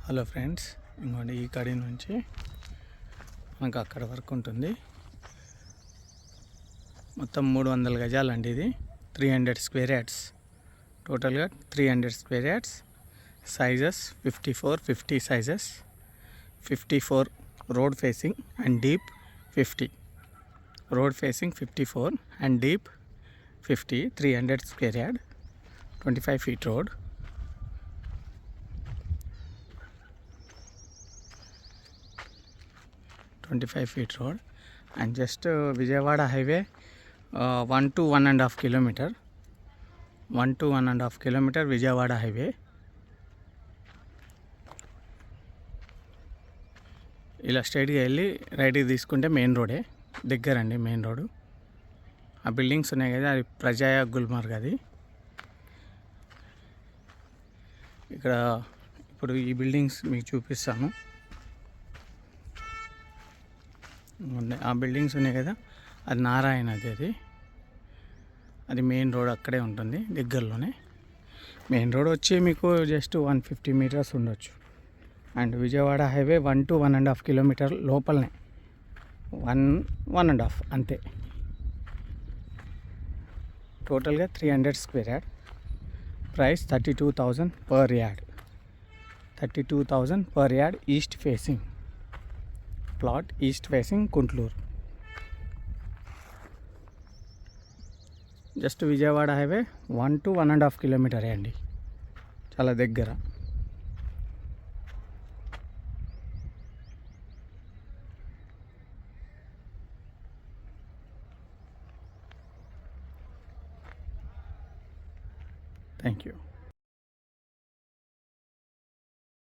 Hello friends, ఇంకోండి ఈ కడి నుంచి మనకు అక్కడ వరకు ఉంటుంది. మొత్తం 300 గజాలండి. ఇది 300 స్క్వేర్ యార్డ్స్, టోటల్గా 300 square yards. Sizes 54, 50 sizes, 54 road facing and deep 50. Road facing 54 and deep 50, 300 square yard, 25 feet road. $25 road and just Vijayawada highway 1 to 1.5 kilometer. 1 to 1.5 kilometer Vijayawada highway. ఇలా స్ట్రైట్గా వెళ్ళి రైట్కి తీసుకుంటే మెయిన్ రోడే, దగ్గరండి మెయిన్ రోడ్. ఆ buildings ఉన్నాయి కదా, అది ప్రజాయ గుల్మార్గ్. అది ఇక్కడ ఇప్పుడు ఈ బిల్డింగ్స్ మీకు చూపిస్తాను. ఆ బిల్డింగ్స్ ఉన్నాయి కదా, అది నారాయణది. అది మెయిన్ రోడ్ అక్కడే ఉంటుంది, దగ్గరలోనే. మెయిన్ రోడ్ వచ్చి మీకు జస్ట్ 150 meters ఉండొచ్చు. And Vijayawada highway 1 to 1.5 kilometer లోపలనే, 1.5 అంతే. టోటల్గా 300 square yard. Price 32,000 per yard. 32,000 per yard. East facing plot, east facing Kuntloor. Just Vijayawada highway 1 to 1.5 kilometer అండి, చాలా దగ్గర. Thank you.